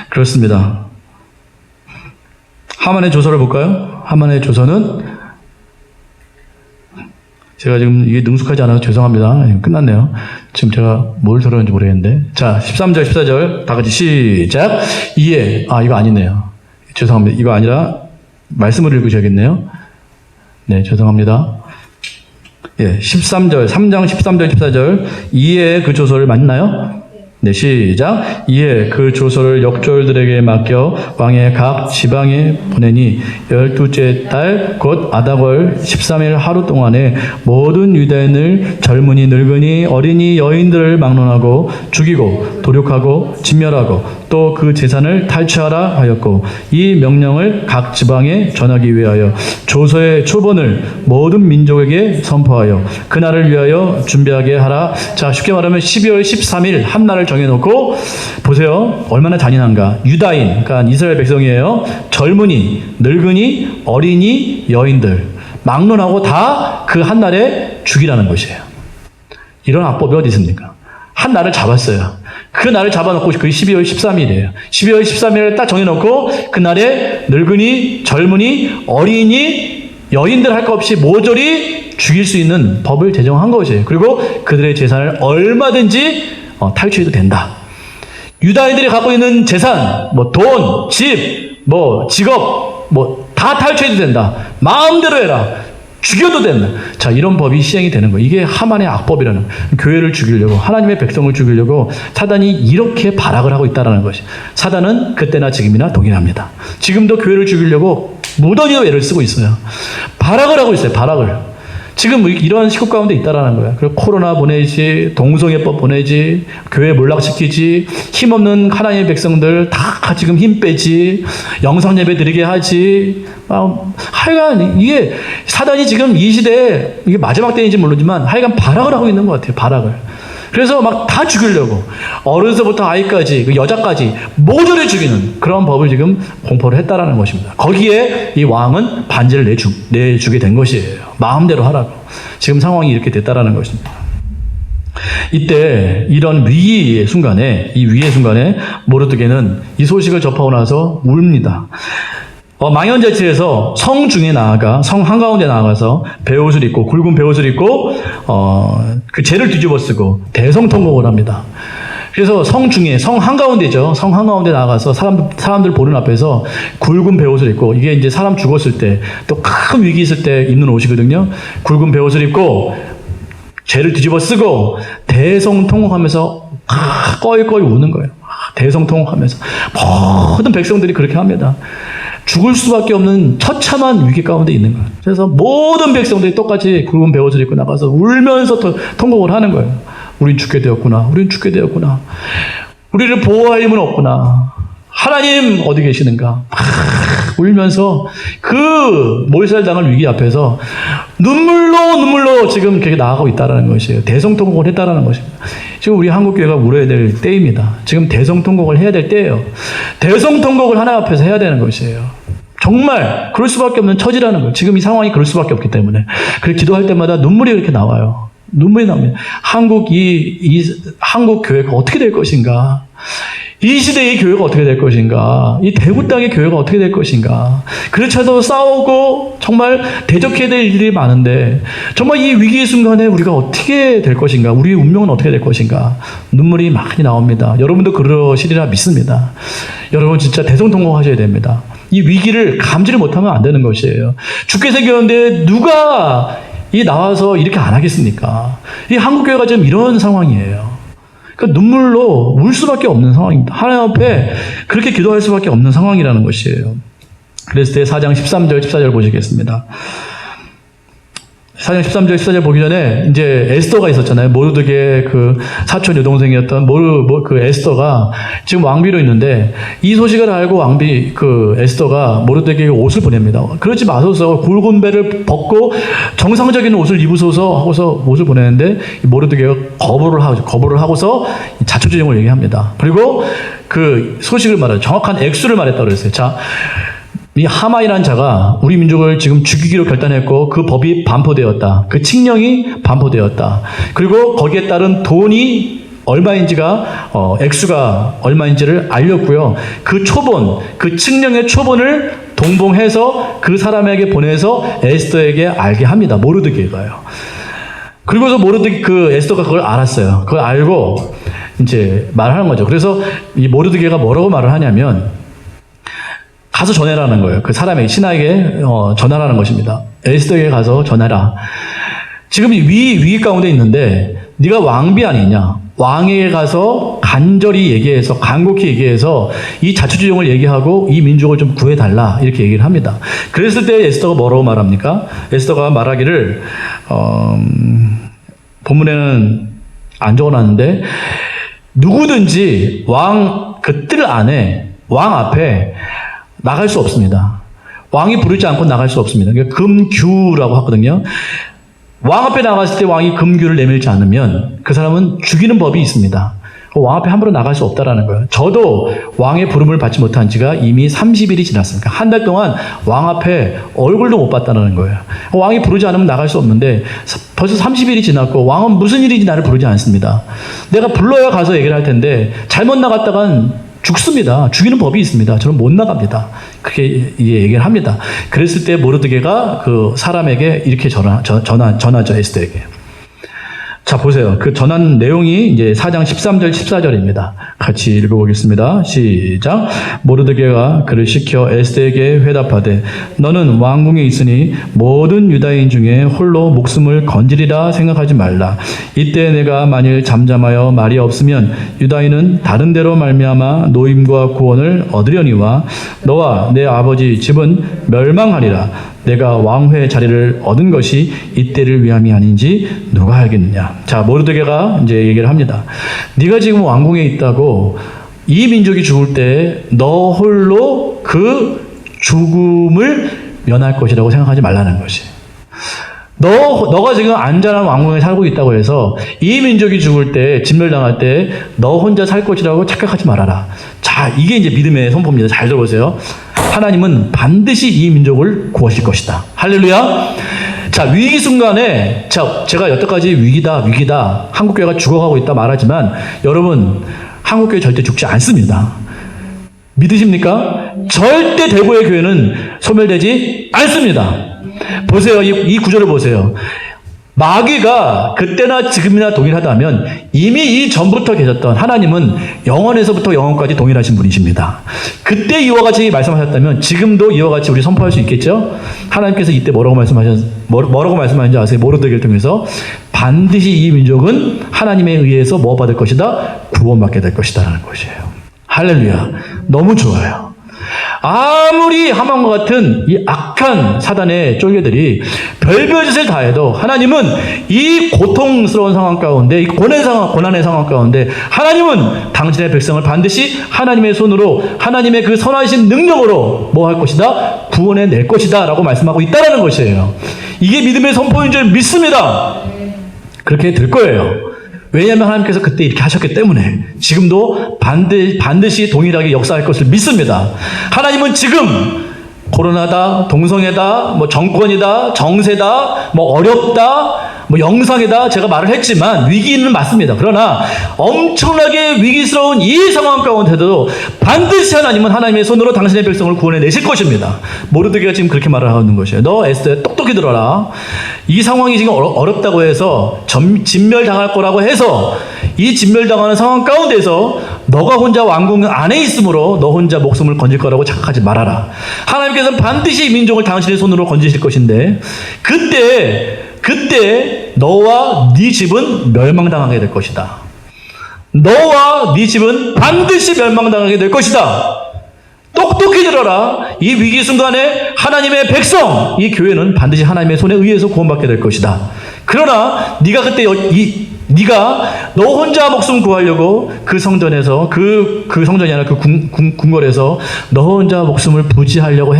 Speaker 1: 그렇습니다. 하만의 조서를 볼까요? 하만의 조서는 제가 지금 이게 능숙하지 않아서 죄송합니다. 끝났네요. 지금 제가 뭘 들었는지 모르겠는데. 자, 13절, 14절 다 같이 시작. 이에 이거 아니네요. 죄송합니다. 이거 아니라 말씀을 읽으셔야겠네요. 네, 죄송합니다. 13절, 3장 13절, 14절. 이에 그 조서를 맞나요? 네, 시작. 이에 그 조서를 역졸들에게 맡겨 왕의 각 지방에 보내니 12째 달 곧 아다월 13일 하루 동안에 모든 유대인을 젊은이 늙은이 어린이 여인들을 막론하고 죽이고 도륙하고 진멸하고 또 그 재산을 탈취하라 하였고 이 명령을 각 지방에 전하기 위하여 조서의 초본을 모든 민족에게 선포하여 그날을 위하여 준비하게 하라. 자, 쉽게 말하면 12월 13일 한 날을 정해놓고 보세요. 얼마나 잔인한가. 유다인, 그러니까 이스라엘 백성이에요. 젊은이, 늙은이, 어린이, 여인들 막론하고 다 그 한 날에 죽이라는 것이에요. 이런 악법이 어디 있습니까? 한 날을 잡았어요. 그 날을 잡아놓고 그 12월 13일이에요. 12월 13일을 딱 정해놓고 그날에 늙은이, 젊은이, 어린이, 여인들 할 것 없이 모조리 죽일 수 있는 법을 제정한 것이에요. 그리고 그들의 재산을 얼마든지 탈취해도 된다. 유다인들이 갖고 있는 재산, 돈, 집, 직업, 다 탈취해도 된다. 마음대로 해라. 죽여도 된다. 자, 이런 법이 시행이 되는 거예요. 이게 하만의 악법이라는 거예요. 교회를 죽이려고, 하나님의 백성을 죽이려고 사단이 이렇게 발악을 하고 있다는 것이. 사단은 그때나 지금이나 동일합니다. 지금도 교회를 죽이려고 무던히도 애를 쓰고 있어요. 발악을 하고 있어요. 발악을. 지금 이러한 시국 가운데 있다라는 거예요. 그리고 코로나 보내지, 동성애법 보내지, 교회 몰락시키지, 힘없는 하나님의 백성들 다 지금 힘 빼지, 영상 예배 드리게 하지. 하여간 이게 사단이 지금 이 시대에 이게 마지막 때인지 모르지만 하여간 발악을 하고 있는 것 같아요. 발악을. 그래서 막 다 죽이려고 어른서부터 아이까지 그 여자까지 모조리 죽이는 그런 법을 지금 공포를 했다라는 것입니다. 거기에 이 왕은 반지를 내주게 된 것이에요. 마음대로 하라고. 지금 상황이 이렇게 됐다라는 것입니다. 이때 이런 위기의 순간에 모르드게는 이 소식을 접하고 나서 웁니다. 망연자실해서 성 중에 나아가 성 한가운데 나아가서 베옷을 입고 굵은 베옷을 입고 그 죄를 뒤집어 쓰고 대성통곡을 합니다. 그래서 성 중에 성 한가운데죠. 성 한가운데 나가서 사람들 보는 앞에서 굵은 베옷을 입고 이게 이제 사람 죽었을 때 또 큰 위기 있을 때 입는 옷이거든요. 굵은 베옷을 입고 죄를 뒤집어 쓰고 대성통곡하면서 꺼이꺼이 우는 거예요. 대성통곡하면서 모든 백성들이 그렇게 합니다. 죽을 수밖에 없는 처참한 위기 가운데 있는 거예요. 그래서 모든 백성들이 똑같이 굵은 베옷을 입고 나가서 울면서 통곡을 하는 거예요. 우린 죽게 되었구나. 우린 죽게 되었구나. 우리를 보호할 힘은 없구나. 하나님 어디 계시는가. 울면서 그 몰살당할 위기 앞에서 눈물로 지금 그렇게 나아가고 있다는 것이에요. 대성통곡을 했다는 것입니다. 지금 우리 한국교회가 울어야 될 때입니다. 지금 대성통곡을 해야 될 때예요. 대성통곡을 하나 앞에서 해야 되는 것이에요. 정말 그럴 수밖에 없는 처지라는 거예요. 지금 이 상황이 그럴 수밖에 없기 때문에. 그래서 기도할 때마다 눈물이 이렇게 나와요. 눈물이 납니다. 한국 교회가 어떻게 될 것인가? 이 시대의 교회가 어떻게 될 것인가? 이 대구 땅의 교회가 어떻게 될 것인가? 그렇죠. 싸우고 정말 대적해야 될 일이 많은데 정말 이 위기의 순간에 우리가 어떻게 될 것인가? 우리의 운명은 어떻게 될 것인가? 눈물이 많이 나옵니다. 여러분도 그러시리라 믿습니다. 여러분 진짜 대성통곡하셔야 됩니다. 이 위기를 감지를 못하면 안 되는 것이에요. 죽게 생겼는데 누가 나와서 이렇게 안 하겠습니까? 이 한국교회가 지금 이런 상황이에요. 그러니까 눈물로 울 수밖에 없는 상황입니다. 하나님 앞에 그렇게 기도할 수밖에 없는 상황이라는 것이에요. 그랬을 때 4장 13절 14절 보시겠습니다. 4장 13절 14절 보기 전에 이제 에스더가 있었잖아요. 모르드게의 그 사촌 여동생이었던 그 에스더가 지금 왕비로 있는데 이 소식을 알고 왕비 그 에스더가 모르드게에게 옷을 보냅니다. 그러지 마소서, 굵은 배를 벗고 정상적인 옷을 입으소서 하고서 옷을 보내는데 모르드게가 거부를 하고서 자초지종을 얘기합니다. 그리고 그 소식을 말해요. 정확한 액수를 말했다고 그랬어요. 자, 이 하만이라는 자가 우리 민족을 지금 죽이기로 결단했고 그 법이 반포되었다. 그 칙령이 반포되었다. 그리고 거기에 따른 돈이 얼마인지가 액수가 얼마인지를 알렸고요. 그 초본, 그 칙령의 초본을 동봉해서 그 사람에게 보내서 에스더에게 알게 합니다. 모르드게가요. 그리고서 그 에스더가 그걸 알았어요. 그걸 알고 이제 말하는 거죠. 그래서 이 모르드게가 뭐라고 말을 하냐면 가서 전해라는 거예요. 그 사람에게, 신하에게 전하라는 것입니다. 에스더에게 가서 전해라. 지금 위 가운데 있는데 네가 왕비 아니냐? 왕에게 가서 간절히 얘기해서, 간곡히 얘기해서 이 자초지종을 얘기하고 이 민족을 좀 구해달라, 이렇게 얘기를 합니다. 그랬을 때 에스더가 뭐라고 말합니까? 에스더가 말하기를 본문에는 안 적어놨는데 누구든지 그 뜰 안에, 왕 앞에 나갈 수 없습니다. 왕이 부르지 않고 나갈 수 없습니다. 그러니까 금규라고 하거든요. 왕 앞에 나갔을 때 왕이 금규를 내밀지 않으면 그 사람은 죽이는 법이 있습니다. 왕 앞에 함부로 나갈 수 없다라는 거예요. 저도 왕의 부름을 받지 못한 지가 이미 30일이 지났으니까 한 달 동안 왕 앞에 얼굴도 못 봤다는 거예요. 왕이 부르지 않으면 나갈 수 없는데 벌써 30일이 지났고 왕은 무슨 일인지 나를 부르지 않습니다. 내가 불러야 가서 얘기를 할 텐데 잘못 나갔다간 죽습니다. 죽이는 법이 있습니다. 저는 못 나갑니다. 그렇게 얘기를 합니다. 그랬을 때 모르드게가 그 사람에게 이렇게 전하죠, 에스더에게. 자, 보세요. 그 전한 내용이 이제 4장 13절, 14절입니다. 같이 읽어보겠습니다. 시작. 모르드게가 그를 시켜 에스더에게 회답하되 너는 왕궁에 있으니 모든 유다인 중에 홀로 목숨을 건지리라 생각하지 말라. 이때 내가 만일 잠잠하여 말이 없으면 유다인은 다른 데로 말미암아 노임과 구원을 얻으려니와 너와 내 아버지 집은 멸망하리라. 내가 왕회의 자리를 얻은 것이 이때를 위함이 아닌지 누가 알겠느냐. 자, 모르드게가 이제 얘기를 합니다. 네가 지금 왕궁에 있다고 이 민족이 죽을 때 너 홀로 그 죽음을 면할 것이라고 생각하지 말라는 것이. 너가 지금 안전한 왕궁에 살고 있다고 해서 이 민족이 죽을 때, 진멸당할 때 너 혼자 살 것이라고 착각하지 말아라. 자, 이게 이제 믿음의 선포입니다. 잘 들어보세요. 하나님은 반드시 이 민족을 구하실 것이다. 할렐루야. 자, 위기 순간에, 제가 여태까지 위기다, 한국교회가 죽어가고 있다 말하지만 여러분, 한국교회 절대 죽지 않습니다. 믿으십니까? 절대 대구의 교회는 소멸되지 않습니다. 보세요. 이 구절을 보세요. 마귀가 그때나 지금이나 동일하다면 이미 이 전부터 계셨던 하나님은 영원에서부터 영원까지 동일하신 분이십니다. 그때 이와 같이 말씀하셨다면 지금도 이와 같이 우리 선포할 수 있겠죠? 하나님께서 이때 뭐라고 말씀하셨는지 아세요? 모르드게를 통해서 반드시 이 민족은 하나님에 의해서 뭐 받을 것이다? 구원받게 될 것이다 라는 것이에요. 할렐루야. 너무 좋아요. 아무리 하만과 같은 이 악한 사단의 쫄개들이 별별 짓을 다 해도 하나님은 이 고통스러운 상황 가운데, 이 고난의 상황 가운데 하나님은 당신의 백성을 반드시 하나님의 손으로, 하나님의 그 선하신 능력으로 뭐 할 것이다? 구원해 낼 것이다 라고 말씀하고 있다는 것이에요. 이게 믿음의 선포인 줄 믿습니다. 그렇게 될 거예요. 왜냐하면 하나님께서 그때 이렇게 하셨기 때문에 지금도 반드시 동일하게 역사할 것을 믿습니다. 하나님은 지금 코로나다, 동성애다, 뭐 정권이다, 정세다, 뭐 어렵다, 뭐 영상이다 제가 말을 했지만 위기는 맞습니다. 그러나 엄청나게 위기스러운 이 상황 가운데도 반드시 하나님은 하나님의 손으로 당신의 백성을 구원해 내실 것입니다. 모르드게가 지금 그렇게 말을 하고 있는 것이에요. 너 에스더야 똑똑히 들어라. 이 상황이 지금 어렵다고 해서 진멸당할 거라고 해서 이 진멸당하는 상황 가운데서 너가 혼자 왕궁 안에 있으므로 너 혼자 목숨을 건질 거라고 착각하지 말아라. 하나님께서는 반드시 이 민족을 당신의 손으로 건지실 것인데 그때 너와 네 집은 멸망당하게 될 것이다. 너와 네 집은 반드시 멸망당하게 될 것이다. 똑똑히 들어라. 이 위기 순간에 하나님의 백성, 이 교회는 반드시 하나님의 손에 의해서 구원받게 될 것이다. 그러나 네가 그때 네가 너 혼자 목숨 구하려고 그 성전에서 그 성전이 아니라 그 궁궐에서 너 혼자 목숨을 부지하려고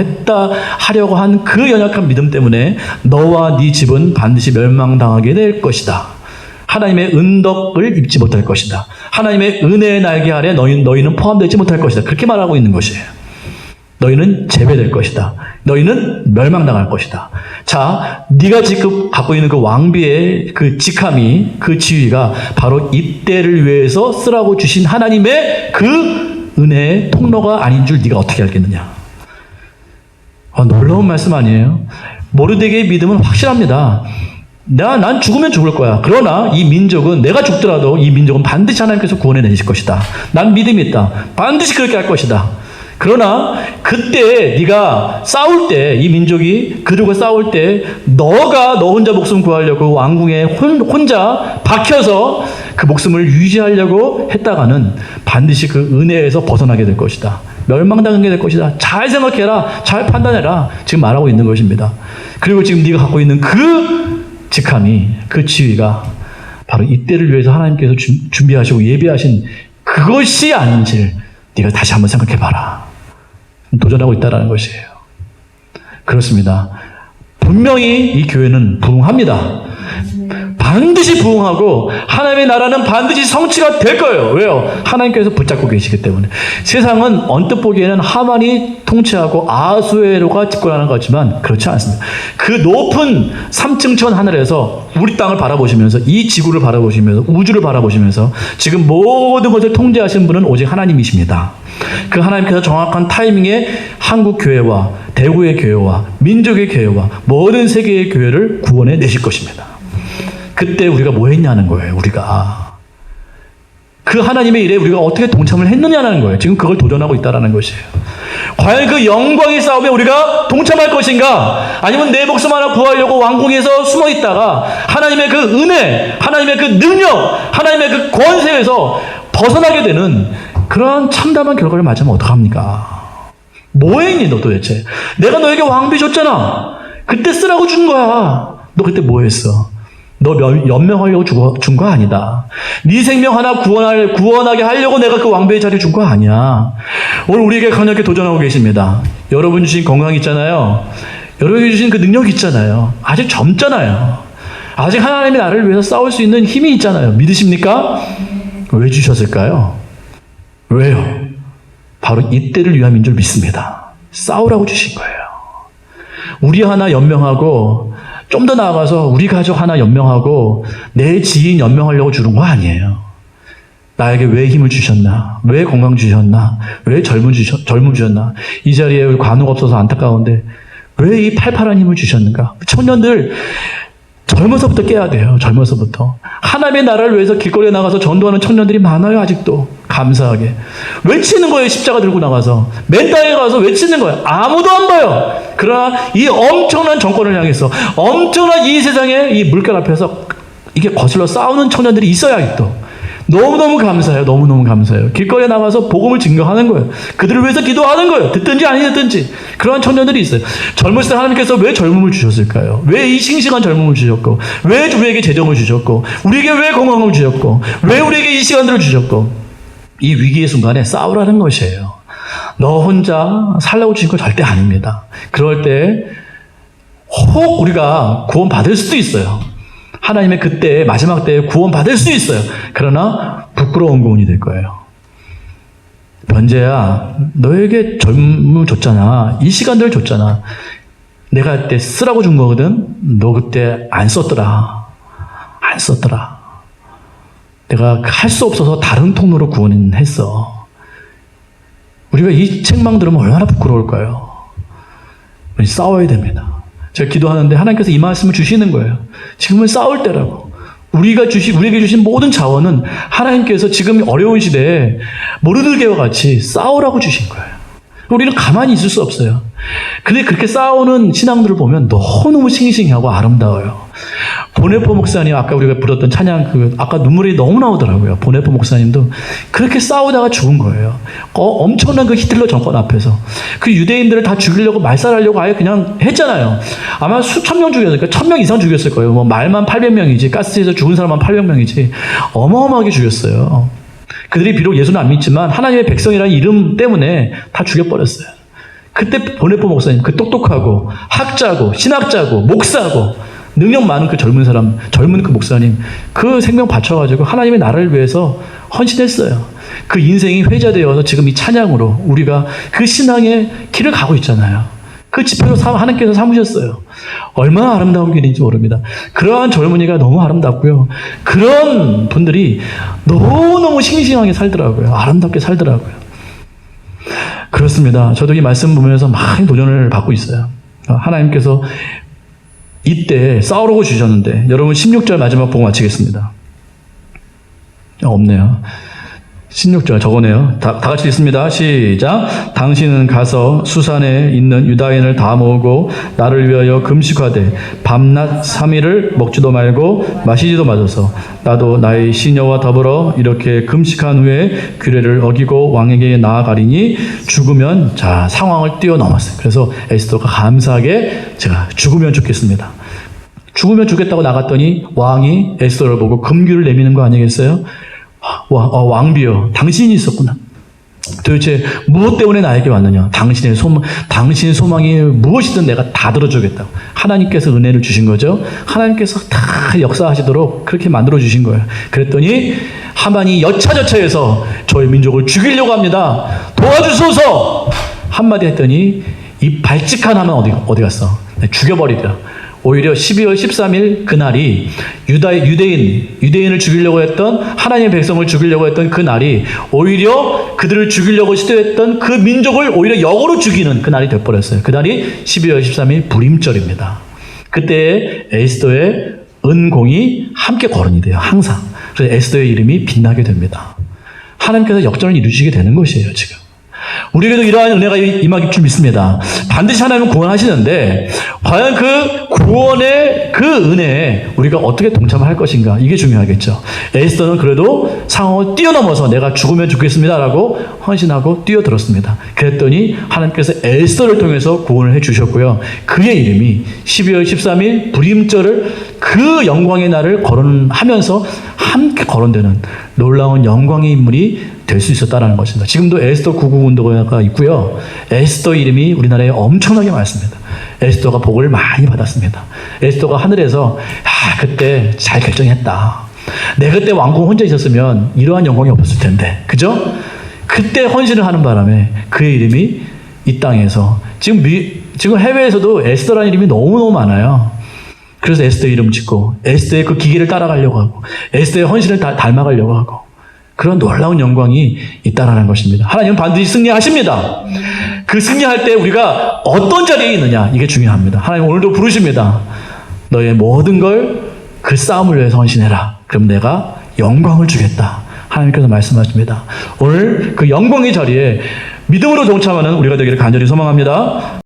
Speaker 1: 하려고 한 그 연약한 믿음 때문에 너와 네 집은 반드시 멸망당하게 될 것이다. 하나님의 은덕을 입지 못할 것이다. 하나님의 은혜의 날개 아래 너희는 포함되지 못할 것이다. 그렇게 말하고 있는 것이에요. 너희는 제외될 것이다. 너희는 멸망당할 것이다. 자, 네가 지금 갖고 있는 그 왕비의 그 직함이, 그 지위가 바로 이때를 위해서 쓰라고 주신 하나님의 그 은혜의 통로가 아닌 줄 네가 어떻게 알겠느냐. 놀라운 말씀 아니에요? 모르드게의 믿음은 확실합니다. 난 죽으면 죽을 거야. 그러나 이 민족은, 내가 죽더라도 이 민족은 반드시 하나님께서 구원해 내실 것이다. 난 믿음이 있다. 반드시 그렇게 할 것이다. 그러나 그때 네가 싸울 때, 이 민족이 그들과 싸울 때 너 혼자 목숨 구하려고 왕궁에 혼자 박혀서 그 목숨을 유지하려고 했다가는 반드시 그 은혜에서 벗어나게 될 것이다. 멸망당하게 될 것이다. 잘 생각해라. 잘 판단해라. 지금 말하고 있는 것입니다. 그리고 지금 네가 갖고 있는 그 직함이, 그 지위가 바로 이때를 위해서 하나님께서 준비하시고 예비하신 그것이 아닌지 네가 다시 한번 생각해봐라. 도전하고 있다는 것이에요. 그렇습니다. 분명히 이 교회는 부흥합니다. 반드시 부흥하고 하나님의 나라는 반드시 성취가 될 거예요. 왜요? 하나님께서 붙잡고 계시기 때문에. 세상은 언뜻 보기에는 하만이 통치하고 아하수에로가 집권하는 것 같지만 그렇지 않습니다. 그 높은 3층천 하늘에서 우리 땅을 바라보시면서, 이 지구를 바라보시면서, 우주를 바라보시면서 지금 모든 것을 통제하시는 분은 오직 하나님이십니다. 그 하나님께서 정확한 타이밍에 한국 교회와 대구의 교회와 민족의 교회와 모든 세계의 교회를 구원해 내실 것입니다. 그때 우리가 뭐 했냐는 거예요. 우리가 그 하나님의 일에 우리가 어떻게 동참을 했느냐는 거예요. 지금 그걸 도전하고 있다는 것이에요. 과연 그 영광의 싸움에 우리가 동참할 것인가? 아니면 내 목숨 하나 구하려고 왕궁에서 숨어 있다가 하나님의 그 은혜, 하나님의 그 능력, 하나님의 그 권세에서 벗어나게 되는 그러한 참담한 결과를 맞으면 어떡합니까? 뭐 했니 너 도대체? 내가 너에게 왕비 줬잖아. 그때 쓰라고 준 거야. 너 그때 뭐 했어? 너 연명하려고 준 거 아니다. 네 생명 하나 구원하게 하려고 내가 그 왕비의 자리를 준 거 아니야. 오늘 우리에게 강력하게 도전하고 계십니다. 여러분 주신 건강 있잖아요. 여러분이 주신 그 능력 있잖아요. 아직 젊잖아요. 아직 하나님의 나라를 위해서 싸울 수 있는 힘이 있잖아요. 믿으십니까? 왜 주셨을까요? 왜요? 바로 이때를 위함인 줄 믿습니다. 싸우라고 주신 거예요. 우리 하나 연명하고 좀 더 나아가서 우리 가족 하나 연명하고 내 지인 연명하려고 주는 거 아니에요. 나에게 왜 힘을 주셨나? 왜 건강 주셨나? 왜 젊음 주셨나? 이 자리에 우리 관우가 없어서 안타까운데 왜 이 팔팔한 힘을 주셨는가? 청년들 젊어서부터 깨야 돼요. 젊어서부터. 하나님의 나라를 위해서 길거리에 나가서 전도하는 청년들이 많아요. 아직도. 감사하게. 외치는 거예요. 십자가 들고 나가서. 맨 땅에 가서 외치는 거예요. 아무도 안 봐요. 그러나 이 엄청난 정권을 향해서, 엄청난 이 세상의 이 물결 앞에서 이게 거슬러 싸우는 청년들이 있어요. 아직도. 너무너무 감사해요. 너무너무 감사해요. 길거리에 나가서 복음을 증거하는 거예요. 그들을 위해서 기도하는 거예요. 듣든지 아니 듣든지. 그러한 청년들이 있어요. 젊었을 때 하나님께서 왜 젊음을 주셨을까요? 왜 이 싱싱한 젊음을 주셨고, 왜 우리에게 재정을 주셨고, 우리에게 왜 건강을 주셨고, 왜 우리에게 이 시간들을 주셨고, 이 위기의 순간에 싸우라는 것이에요. 너 혼자 살라고 주신 거 절대 아닙니다. 그럴 때 혹 우리가 구원받을 수도 있어요. 하나님의 그때 마지막 때에 구원받을 수 있어요. 그러나 부끄러운 구원이 될 거예요. 번제야, 너에게 젊음을 줬잖아. 이 시간들을 줬잖아. 내가 그때 쓰라고 준 거거든. 너 그때 안 썼더라. 안 썼더라. 내가 할 수 없어서 다른 통로로 구원했어. 우리가 이 책망 들으면 얼마나 부끄러울까요? 우리 싸워야 됩니다. 제가 기도하는데 하나님께서 이 말씀을 주시는 거예요. 지금은 싸울 때라고. 우리에게 주신 모든 자원은 하나님께서 지금 어려운 시대에 모르드게와 같이 싸우라고 주신 거예요. 우리는 가만히 있을 수 없어요. 근데 그렇게 싸우는 신앙들을 보면 너무너무 싱싱하고 아름다워요. 보네포 목사님, 아까 우리가 불렀던 찬양, 아까 눈물이 너무 나오더라고요. 보네포 목사님도 그렇게 싸우다가 죽은 거예요. 엄청난 그 히틀러 정권 앞에서. 그 유대인들을 다 죽이려고, 말살하려고 아예 그냥 했잖아요. 아마 수천 명 죽였을 거예요. 1000명 이상 죽였을 거예요. 뭐 말만 800명이지, 가스에서 죽은 사람만 800명이지. 어마어마하게 죽였어요. 그들이 비록 예수는 안 믿지만 하나님의 백성이라는 이름 때문에 다 죽여버렸어요. 그때 보네포 목사님, 그 똑똑하고 학자고 신학자고 목사고 능력 많은 그 젊은 그 목사님, 그 생명 바쳐가지고 하나님의 나라를 위해서 헌신했어요. 그 인생이 회자되어서 지금 이 찬양으로 우리가 그 신앙의 길을 가고 있잖아요. 그 지표로 하나님께서 삼으셨어요. 얼마나 아름다운 길인지 모릅니다. 그러한 젊은이가 너무 아름답고요. 그런 분들이 너무너무 싱싱하게 살더라고요. 아름답게 살더라고요. 그렇습니다. 저도 이 말씀 보면서 많이 도전을 받고 있어요. 하나님께서 이때 싸우라고 주셨는데, 여러분 16절 마지막 보고 마치겠습니다. 없네요. 16절 적어내요. 다 같이 읽습니다. 시작. 당신은 가서 수산에 있는 유다인을 다 모으고 나를 위하여 금식하되 밤낮 3일을 먹지도 말고 마시지도 마소서. 나도 나의 시녀와 더불어 이렇게 금식한 후에 규례를 어기고 왕에게 나아가리니 죽으면, 자, 상황을 뛰어넘었어요. 그래서 에스더가 감사하게 제가 죽으면 좋겠습니다. 죽으면 죽겠다고 나갔더니 왕이 에스더를 보고 금규를 내미는 거 아니겠어요? 왕비여, 당신이 있었구나. 도대체 무엇 때문에 나에게 왔느냐? 당신의 소망이 무엇이든 내가 다 들어주겠다고. 하나님께서 은혜를 주신 거죠. 하나님께서 다 역사하시도록 그렇게 만들어 주신 거예요. 그랬더니 하만이 여차저차해서 저의 민족을 죽이려고 합니다. 도와주소서! 한마디 했더니 이 발칙한 하만 어디 갔어? 죽여버리더라. 오히려 12월 13일 그날이 유대인을 죽이려고 했던, 하나님의 백성을 죽이려고 했던 그 날이 오히려 그들을 죽이려고 시도했던 그 민족을 오히려 역으로 죽이는 그 날이 되어버렸어요. 그 날이 12월 13일 불임절입니다. 그때 에스더의 은공이 함께 거론이 돼요. 항상. 그래서 에스더의 이름이 빛나게 됩니다. 하나님께서 역전을 이루시게 되는 것이에요, 지금. 우리에게도 이러한 은혜가 임하길 줄 믿습니다. 반드시 하나님은 구원하시는데, 과연 그 구원의 그 은혜에 우리가 어떻게 동참을 할 것인가, 이게 중요하겠죠. 에스더는 그래도 상황을 뛰어넘어서 내가 죽으면 죽겠습니다라고 헌신하고 뛰어들었습니다. 그랬더니 하나님께서 에스더를 통해서 구원을 해주셨고요. 그의 이름이 12월 13일 불임절을, 그 영광의 날을 거론하면서 함께 거론되는 놀라운 영광의 인물이 될 수 있었다는 것입니다. 지금도 에스더 99 운동회가 있고요. 에스더 이름이 우리나라에 엄청나게 많습니다. 에스더가 복을 많이 받았습니다. 에스더가 하늘에서 그때 잘 결정했다. 내가 그때 왕궁 혼자 있었으면 이러한 영광이 없었을 텐데, 그죠? 그때 헌신을 하는 바람에 그의 이름이 이 땅에서, 지금 해외에서도 에스더라는 이름이 너무너무 많아요. 그래서 에스더 이름 짓고 에스더의 그 기계를 따라가려고 하고 에스더의 헌신을 닮아가려고 하고, 그런 놀라운 영광이 있다라는 것입니다. 하나님은 반드시 승리하십니다. 그 승리할 때 우리가 어떤 자리에 있느냐, 이게 중요합니다. 하나님 오늘도 부르십니다. 너의 모든 걸 그 싸움을 위해서 헌신해라. 그럼 내가 영광을 주겠다. 하나님께서 말씀하십니다. 오늘 그 영광의 자리에 믿음으로 동참하는 우리가 되기를 간절히 소망합니다.